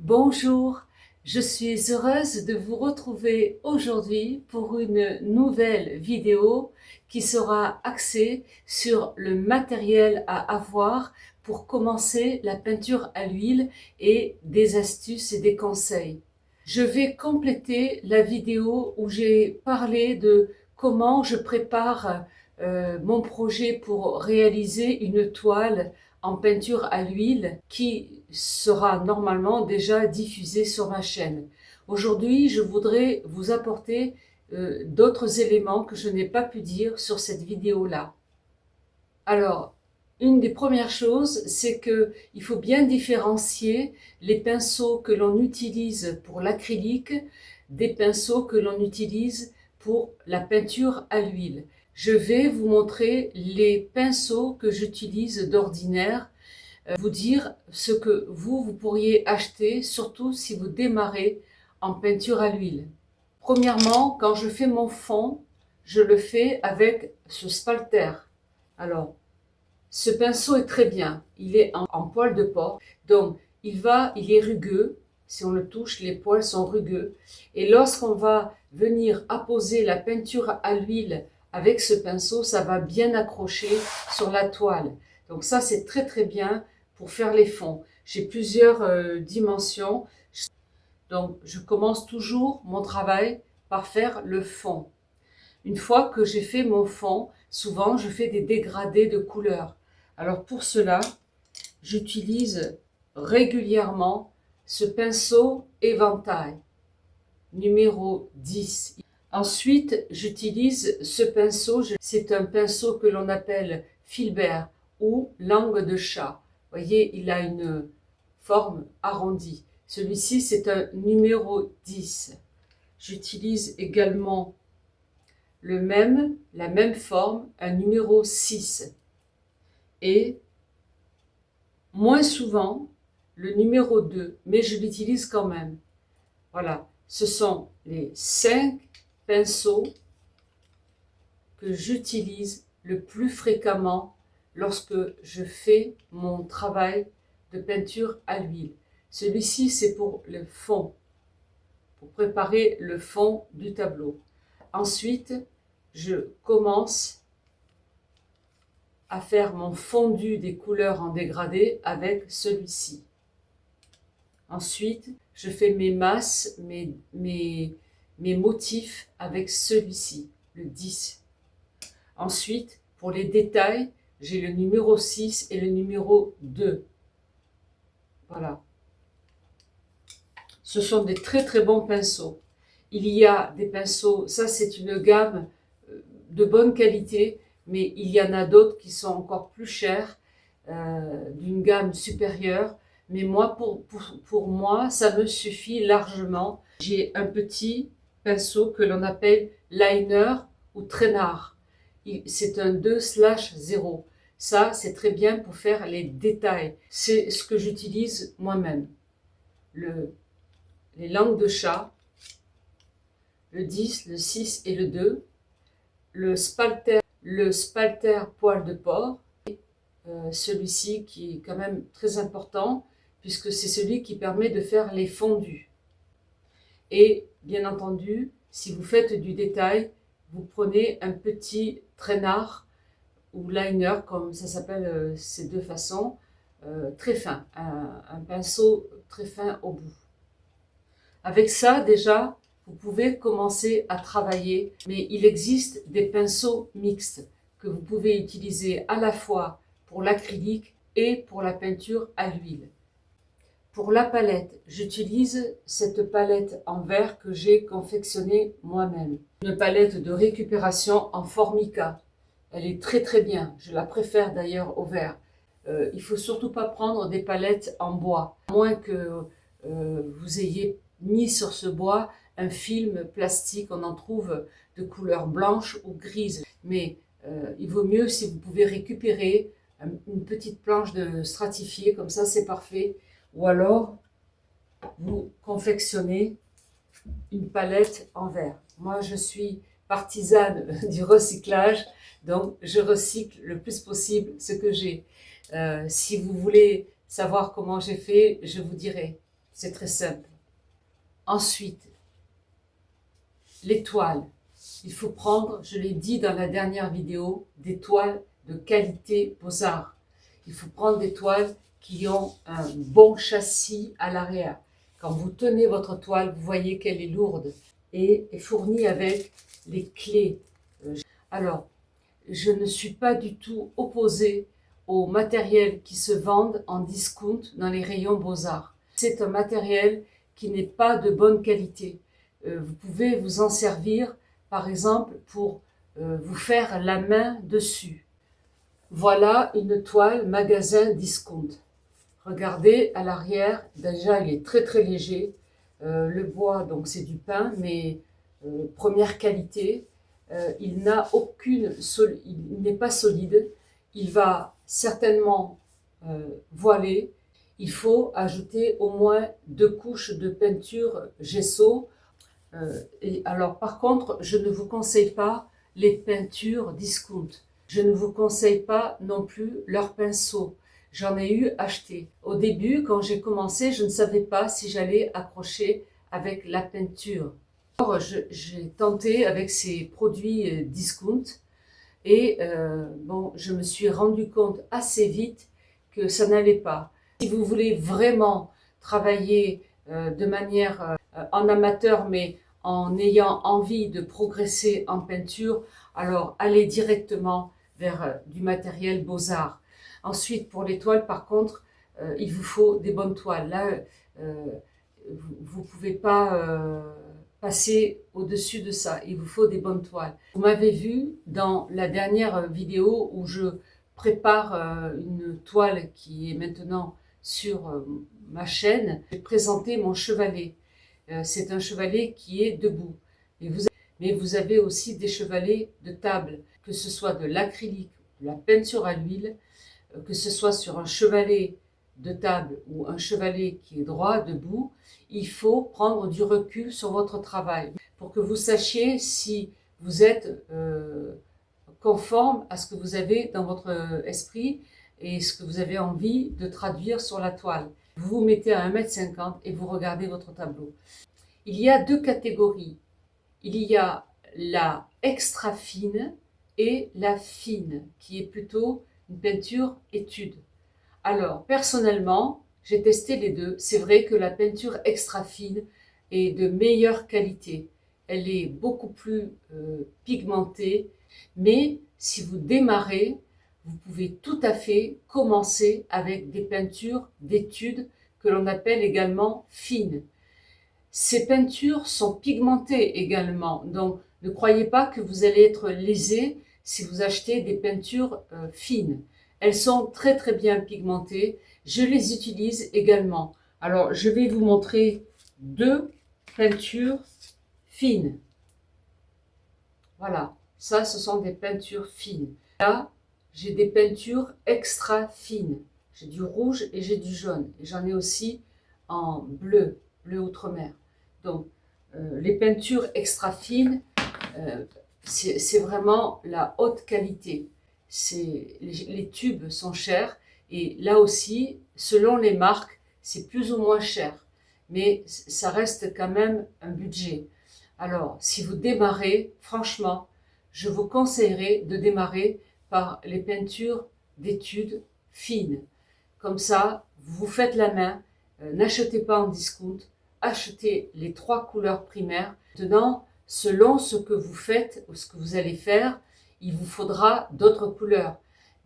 Bonjour, je suis heureuse de vous retrouver aujourd'hui pour une nouvelle vidéo qui sera axée sur le matériel à avoir pour commencer la peinture à l'huile et des astuces et des conseils. Je vais compléter la vidéo où j'ai parlé de comment je prépare mon projet pour réaliser une toile en peinture à l'huile qui sera normalement déjà diffusée sur ma chaîne. Aujourd'hui, je voudrais vous apporter d'autres éléments que je n'ai pas pu dire sur cette vidéo-là. Alors, une des premières choses, c'est qu'il faut bien différencier les pinceaux que l'on utilise pour l'acrylique des pinceaux que l'on utilise pour la peinture à l'huile. Je vais vous montrer les pinceaux que j'utilise d'ordinaire, vous dire ce que vous pourriez acheter, surtout si vous démarrez en peinture à l'huile. Premièrement, quand je fais mon fond, je le fais avec ce spalter. Alors, ce pinceau est très bien, il est en poil de porc, donc il est rugueux, si on le touche, les poils sont rugueux, et lorsqu'on va venir apposer la peinture à l'huile avec ce pinceau, ça va bien accrocher sur la toile. Donc ça, c'est très très bien pour faire les fonds. J'ai plusieurs dimensions, donc je commence toujours mon travail par faire le fond. Une fois que j'ai fait mon fond, souvent je fais des dégradés de couleurs. Alors pour cela, j'utilise régulièrement ce pinceau éventail, numéro 10. Ensuite, j'utilise ce pinceau, c'est un pinceau que l'on appelle filbert ou langue de chat. Vous voyez, il a une forme arrondie. Celui-ci, c'est un numéro 10. J'utilise également la même forme, un numéro 6. Et moins souvent le numéro 2, mais je l'utilise quand même. Voilà, ce sont les 5 pinceaux que j'utilise le plus fréquemment lorsque je fais mon travail de peinture à l'huile. Celui-ci, c'est pour le fond, pour préparer le fond du tableau. Ensuite, je commence à faire mon fondu des couleurs en dégradé avec celui-ci. Ensuite, je fais mes masses, mes motifs avec celui-ci, le 10. Ensuite, pour les détails, j'ai le numéro 6 et le numéro 2. Voilà. Ce sont des très très bons pinceaux. Il y a des pinceaux, ça c'est une gamme de bonne qualité, mais il y en a d'autres qui sont encore plus chers, d'une gamme supérieure. Mais moi, pour moi, ça me suffit largement. J'ai un petit pinceau que l'on appelle liner ou traînard. C'est un 2/0. Ça, c'est très bien pour faire les détails. C'est ce que j'utilise moi-même. Les langues de chat, le 10, le 6 et le 2. Le spalter poil de porc, celui-ci qui est quand même très important puisque c'est celui qui permet de faire les fondus. Et bien entendu, si vous faites du détail, vous prenez un petit traînard ou liner, comme ça s'appelle ces deux façons, très fin, un pinceau très fin au bout. Avec ça, déjà, vous pouvez commencer à travailler, mais il existe des pinceaux mixtes que vous pouvez utiliser à la fois pour l'acrylique et pour la peinture à l'huile. Pour la palette, j'utilise cette palette en verre que j'ai confectionnée moi-même. Une palette de récupération en formica. Elle est très très bien, je la préfère d'ailleurs au verre. Il ne faut surtout pas prendre des palettes en bois, à moins que vous ayez mis sur ce bois un film plastique, on en trouve de couleur blanche ou grise. Mais il vaut mieux si vous pouvez récupérer une petite planche de stratifié, comme ça c'est parfait. Ou alors, vous confectionnez une palette en verre. Moi, je suis partisane du recyclage, donc je recycle le plus possible ce que j'ai. Si vous voulez savoir comment j'ai fait, je vous dirai. C'est très simple. Ensuite, les toiles. Il faut prendre, je l'ai dit dans la dernière vidéo, des toiles de qualité Beaux-Arts. Il faut prendre des toiles qui ont un bon châssis à l'arrière. Quand vous tenez votre toile, vous voyez qu'elle est lourde et est fournie avec les clés. Alors, je ne suis pas du tout opposée aux matériels qui se vendent en discount dans les rayons Beaux-Arts. C'est un matériel qui n'est pas de bonne qualité. Vous pouvez vous en servir, par exemple, pour vous faire la main dessus. Voilà une toile magasin discount. Regardez à l'arrière, déjà il est très très léger. Le bois, donc c'est du pin, mais première qualité. Il n'est pas solide. Il va certainement voiler. Il faut ajouter au moins 2 couches de peinture gesso. Et alors par contre, je ne vous conseille pas les peintures discount. Je ne vous conseille pas non plus leurs pinceaux. J'en ai eu acheté. Au début, quand j'ai commencé, je ne savais pas si j'allais accrocher avec la peinture. Alors, j'ai tenté avec ces produits discount et bon, je me suis rendu compte assez vite que ça n'allait pas. Si vous voulez vraiment travailler de manière en amateur, mais en ayant envie de progresser en peinture, alors allez directement vers du matériel Beaux-Arts. Ensuite, pour les toiles, par contre, il vous faut des bonnes toiles. Là, vous ne pouvez pas passer au-dessus de ça. Il vous faut des bonnes toiles. Vous m'avez vu dans la dernière vidéo où je prépare une toile qui est maintenant sur ma chaîne. J'ai présenté mon chevalet. C'est un chevalet qui est debout. Mais vous avez aussi des chevalets de table, que ce soit de l'acrylique, de la peinture à l'huile, que ce soit sur un chevalet de table ou un chevalet qui est droit, debout, il faut prendre du recul sur votre travail pour que vous sachiez si vous êtes conforme à ce que vous avez dans votre esprit et ce que vous avez envie de traduire sur la toile. Vous vous mettez à 1,50 m et vous regardez votre tableau. Il y a 2 catégories. Il y a la extra fine et la fine, qui est plutôt une peinture étude. Alors, personnellement, j'ai testé les deux. C'est vrai que la peinture extra fine est de meilleure qualité. Elle est beaucoup plus pigmentée, mais si vous démarrez, vous pouvez tout à fait commencer avec des peintures d'étude que l'on appelle également fines. Ces peintures sont pigmentées également, donc ne croyez pas que vous allez être lésé si vous achetez des peintures fines. Elles sont très très bien pigmentées, je les utilise également. Alors je vais vous montrer 2 peintures fines. Voilà, ça ce sont des peintures fines. Là, j'ai des peintures extra fines. J'ai du rouge et j'ai du jaune. Et j'en ai aussi en bleu, bleu outre-mer. Donc, les peintures extra fines, c'est vraiment la haute qualité. Les tubes sont chers et là aussi, selon les marques, c'est plus ou moins cher. Mais ça reste quand même un budget. Alors, si vous démarrez, franchement, je vous conseillerais de démarrer par les peintures d'études fines. Comme ça, vous vous faites la main, n'achetez pas en discount, achetez les 3 couleurs primaires. Maintenant, selon ce que vous faites ou ce que vous allez faire, il vous faudra d'autres couleurs.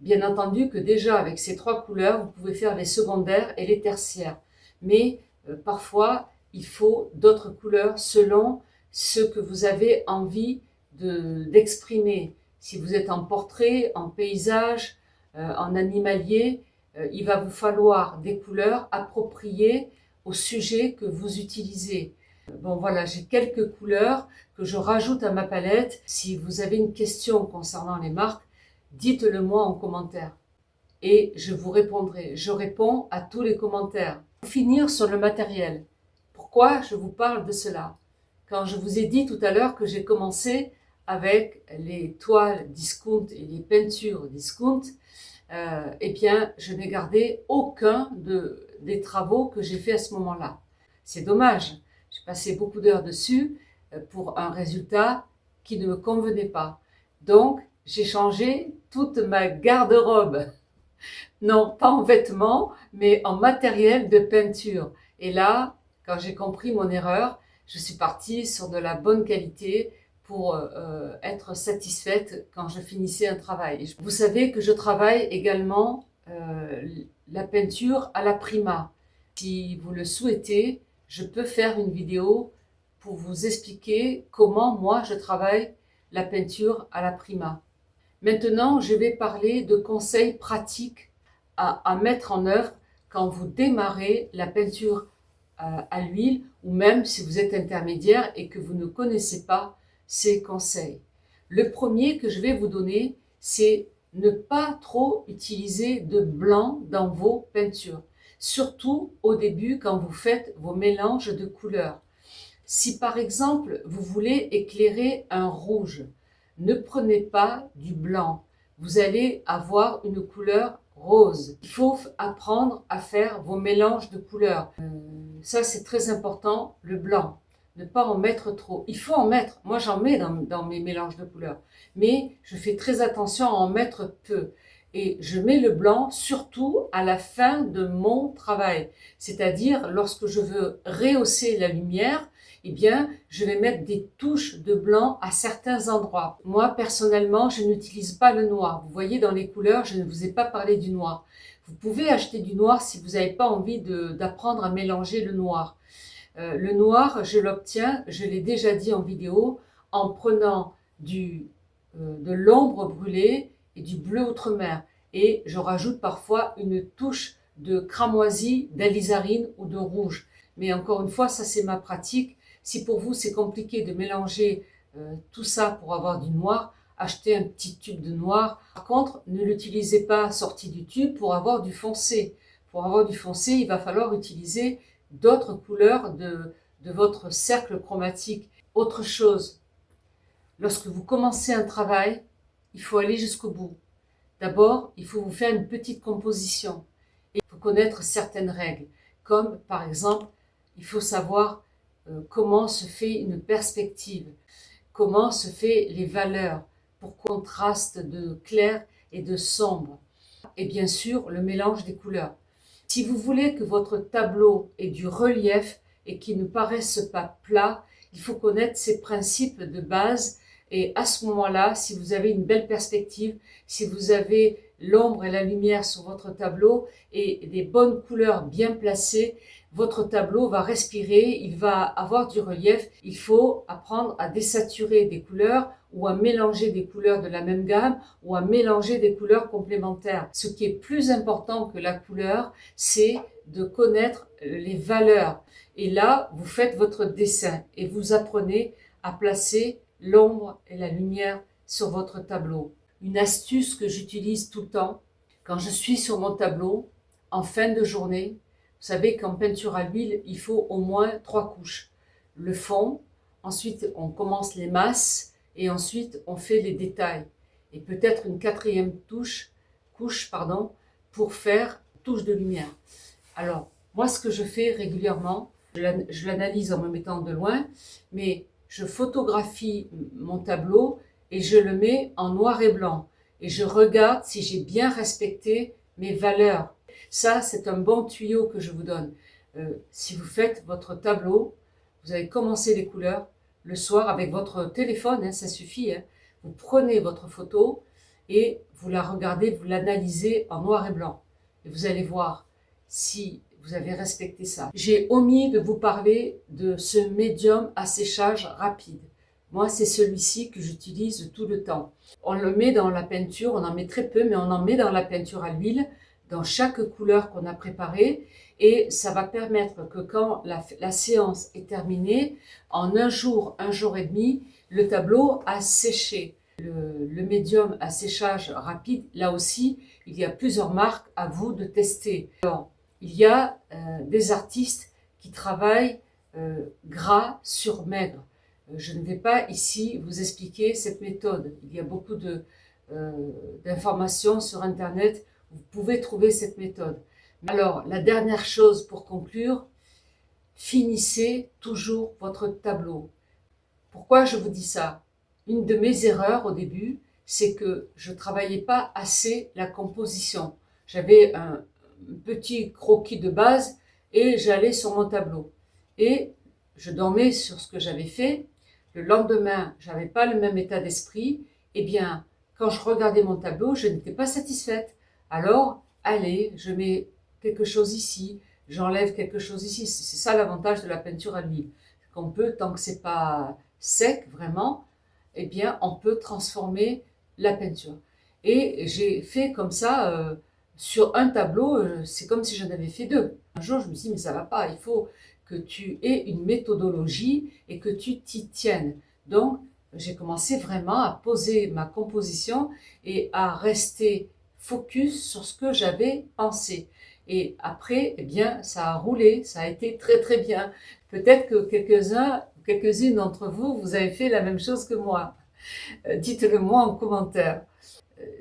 Bien entendu que déjà avec ces 3 couleurs, vous pouvez faire les secondaires et les tertiaires. Mais parfois, il faut d'autres couleurs selon ce que vous avez envie d'exprimer. Si vous êtes en portrait, en paysage, en animalier, il va vous falloir des couleurs appropriées au sujet que vous utilisez. Bon voilà, j'ai quelques couleurs que je rajoute à ma palette. Si vous avez une question concernant les marques, dites-le moi en commentaire et je vous répondrai. Je réponds à tous les commentaires. Pour finir sur le matériel, pourquoi je vous parle de cela? Quand je vous ai dit tout à l'heure que j'ai commencé avec les toiles discount et les peintures discount, eh bien, je n'ai gardé aucun des travaux que j'ai fait à ce moment-là. C'est dommage. J'ai passé beaucoup d'heures dessus pour un résultat qui ne me convenait pas. Donc, j'ai changé toute ma garde-robe. Non, pas en vêtements, mais en matériel de peinture. Et là, quand j'ai compris mon erreur, je suis partie sur de la bonne qualité pour être satisfaite quand je finissais un travail. Vous savez que je travaille également la peinture à la prima. Si vous le souhaitez, je peux faire une vidéo pour vous expliquer comment moi je travaille la peinture à la prima. Maintenant, je vais parler de conseils pratiques à mettre en œuvre quand vous démarrez la peinture à l'huile ou même si vous êtes intermédiaire et que vous ne connaissez pas ces conseils. Le premier que je vais vous donner, c'est ne pas trop utiliser de blanc dans vos peintures, surtout au début quand vous faites vos mélanges de couleurs. Si par exemple vous voulez éclairer un rouge, ne prenez pas du blanc, vous allez avoir une couleur rose. Il faut apprendre à faire vos mélanges de couleurs. Ça c'est très important, le blanc. Ne pas en mettre trop. Il faut en mettre, moi j'en mets dans mes mélanges de couleurs, mais je fais très attention à en mettre peu. Et je mets le blanc surtout à la fin de mon travail, c'est-à-dire lorsque je veux rehausser la lumière, eh bien, je vais mettre des touches de blanc à certains endroits. Moi, personnellement, je n'utilise pas le noir. Vous voyez, dans les couleurs, je ne vous ai pas parlé du noir. Vous pouvez acheter du noir si vous n'avez pas envie d'apprendre à mélanger le noir. Le noir, je l'obtiens, je l'ai déjà dit en vidéo, en prenant de l'ombre brûlée et du bleu outre-mer. Et je rajoute parfois une touche de cramoisi, d'alizarine ou de rouge. Mais encore une fois, ça c'est ma pratique. Si pour vous c'est compliqué de mélanger tout ça pour avoir du noir, achetez un petit tube de noir. Par contre, ne l'utilisez pas sorti du tube pour avoir du foncé. Pour avoir du foncé, il va falloir utiliser d'autres couleurs de votre cercle chromatique. Autre chose, lorsque vous commencez un travail, il faut aller jusqu'au bout. D'abord, il faut vous faire une petite composition. Et il faut connaître certaines règles, comme par exemple, il faut savoir comment se fait une perspective, comment se fait les valeurs, pour contraste de clair et de sombre. Et bien sûr, le mélange des couleurs. Si vous voulez que votre tableau ait du relief et qu'il ne paraisse pas plat, il faut connaître ces principes de base. Et à ce moment-là, si vous avez une belle perspective, si vous avez l'ombre et la lumière sur votre tableau et des bonnes couleurs bien placées, votre tableau va respirer, il va avoir du relief. Il faut apprendre à désaturer des couleurs ou à mélanger des couleurs de la même gamme ou à mélanger des couleurs complémentaires. Ce qui est plus important que la couleur, c'est de connaître les valeurs. Et là, vous faites votre dessin et vous apprenez à placer l'ombre et la lumière sur votre tableau. Une astuce que j'utilise tout le temps, quand je suis sur mon tableau, en fin de journée, vous savez qu'en peinture à l'huile, il faut au moins 3 couches. Le fond, ensuite on commence les masses et ensuite on fait les détails. Et peut-être une 4e couche pour faire touche de lumière. Alors, moi ce que je fais régulièrement, je l'analyse en me mettant de loin, mais je photographie mon tableau et je le mets en noir et blanc. Et je regarde si j'ai bien respecté mes valeurs. Ça, c'est un bon tuyau que je vous donne. Si vous faites votre tableau, vous avez commencé les couleurs, le soir avec votre téléphone, hein, ça suffit. Hein, vous prenez votre photo et vous la regardez, vous l'analysez en noir et blanc. Et vous allez voir si vous avez respecté ça. J'ai omis de vous parler de ce médium à séchage rapide. Moi, c'est celui-ci que j'utilise tout le temps. On le met dans la peinture, on en met très peu, mais on en met dans la peinture à l'huile, dans chaque couleur qu'on a préparée, et ça va permettre que quand la séance est terminée, en un jour et demi, le tableau a séché. Le médium à séchage rapide, là aussi, il y a plusieurs marques à vous de tester. Alors, il y a des artistes qui travaillent gras sur maigre. Je ne vais pas ici vous expliquer cette méthode. Il y a beaucoup d'informations sur Internet. Vous pouvez trouver cette méthode. Alors, la dernière chose pour conclure, finissez toujours votre tableau. Pourquoi je vous dis ça? Une de mes erreurs au début, c'est que je ne travaillais pas assez la composition. J'avais un petit croquis de base et j'allais sur mon tableau. Et je dormais sur ce que j'avais fait. Le lendemain, je n'avais pas le même état d'esprit. Eh bien, quand je regardais mon tableau, je n'étais pas satisfaite. Alors, allez, je mets quelque chose ici, j'enlève quelque chose ici. C'est ça l'avantage de la peinture à l'huile. Qu'on peut, tant que c'est pas sec vraiment, eh bien, on peut transformer la peinture. Et j'ai fait comme ça sur un tableau, c'est comme si j'en avais fait deux. Un jour, je me suis dit, mais ça va pas, il faut que tu aies une méthodologie et que tu t'y tiennes. Donc, j'ai commencé vraiment à poser ma composition et à rester focus sur ce que j'avais pensé. Et après, eh bien, ça a roulé, ça a été très très bien. Peut-être que quelques-unes d'entre vous, vous avez fait la même chose que moi. Dites-le moi en commentaire.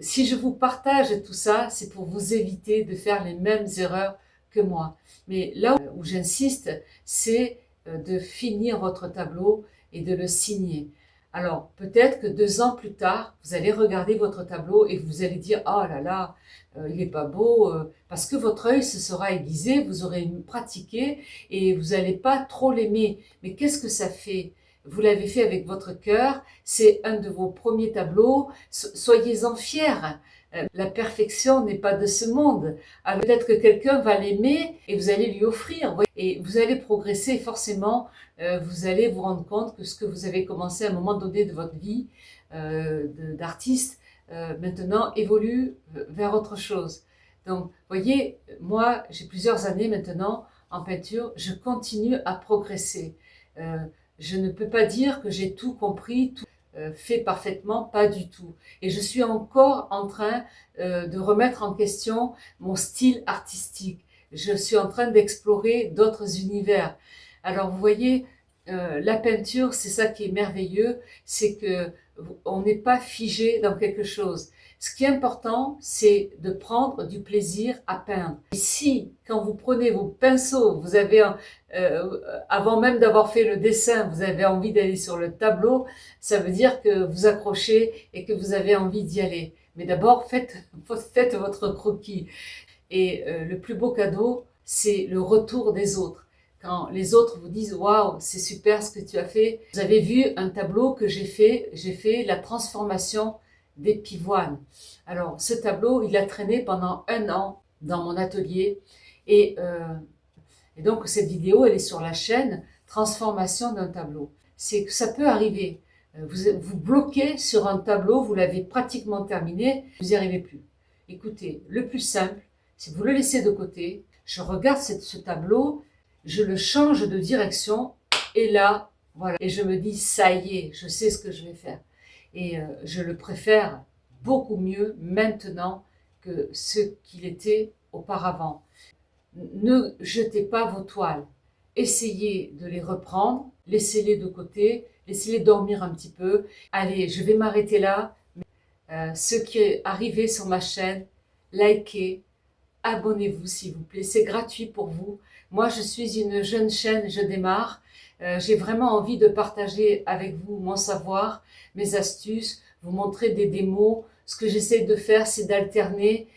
Si je vous partage tout ça, c'est pour vous éviter de faire les mêmes erreurs que moi. Mais là où j'insiste, c'est de finir votre tableau et de le signer. Alors, peut-être que 2 ans plus tard, vous allez regarder votre tableau et vous allez dire « Oh là là, il n'est pas beau parce que votre œil se sera aiguisé, vous aurez pratiqué et vous n'allez pas trop l'aimer. Mais qu'est-ce que ça fait ? Vous l'avez fait avec votre cœur, c'est un de vos premiers tableaux, soyez-en fiers. La perfection n'est pas de ce monde. Alors peut-être que quelqu'un va l'aimer et vous allez lui offrir. Et vous allez progresser forcément, vous allez vous rendre compte que ce que vous avez commencé à un moment donné de votre vie d'artiste, maintenant évolue vers autre chose. Donc, voyez, moi, j'ai plusieurs années maintenant en peinture, je continue à progresser. Je ne peux pas dire que j'ai tout compris, tout fait parfaitement, pas du tout. Et je suis encore en train de remettre en question mon style artistique. Je suis en train d'explorer d'autres univers. Alors vous voyez, la peinture, c'est ça qui est merveilleux, c'est que on n'est pas figé dans quelque chose. Ce qui est important, c'est de prendre du plaisir à peindre. Et si, quand vous prenez vos pinceaux, vous avez, avant même d'avoir fait le dessin, vous avez envie d'aller sur le tableau, ça veut dire que vous accrochez et que vous avez envie d'y aller. Mais d'abord, faites votre croquis. Et le plus beau cadeau, c'est le retour des autres. Quand les autres vous disent « Waouh, c'est super ce que tu as fait ». Vous avez vu un tableau que j'ai fait la transformation des pivoines. Alors, ce tableau, il a traîné pendant 1 an dans mon atelier. Et donc, cette vidéo, elle est sur la chaîne « Transformation d'un tableau ». C'est que ça peut arriver. Vous bloquez sur un tableau, vous l'avez pratiquement terminé, vous n'y arrivez plus. Écoutez, le plus simple, si vous le laissez de côté, je regarde ce tableau, je le change de direction et là, voilà. Et je me dis, ça y est, je sais ce que je vais faire. Et je le préfère beaucoup mieux maintenant que ce qu'il était auparavant. Ne jetez pas vos toiles. Essayez de les reprendre, laissez-les de côté, laissez-les dormir un petit peu. Allez, je vais m'arrêter là. Ceux qui arrivez sur ma chaîne, likez, abonnez-vous s'il vous plaît, c'est gratuit pour vous. Moi, je suis une jeune chaîne, je démarre. J'ai vraiment envie de partager avec vous mon savoir, mes astuces, vous montrer des démos. Ce que j'essaie de faire, c'est d'alterner,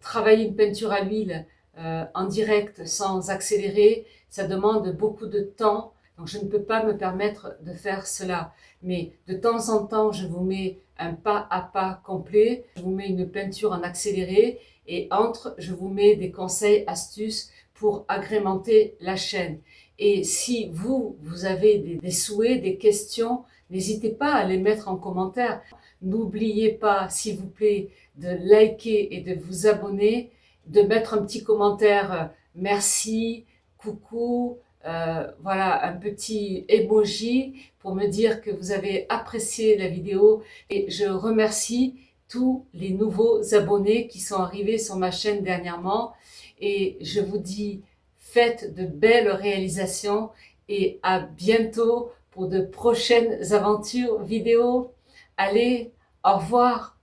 travailler une peinture à l'huile en direct sans accélérer. Ça demande beaucoup de temps, donc je ne peux pas me permettre de faire cela. Mais de temps en temps, je vous mets un pas à pas complet, je vous mets une peinture en accéléré et je vous mets des conseils, astuces pour agrémenter la chaîne. Et si vous avez des souhaits, des questions, n'hésitez pas à les mettre en commentaire. N'oubliez pas, s'il vous plaît, de liker et de vous abonner, de mettre un petit commentaire merci, coucou, voilà, un petit emoji pour me dire que vous avez apprécié la vidéo. Et je remercie tous les nouveaux abonnés qui sont arrivés sur ma chaîne dernièrement. Et je vous dis, faites de belles réalisations et à bientôt pour de prochaines aventures vidéo. Allez, au revoir!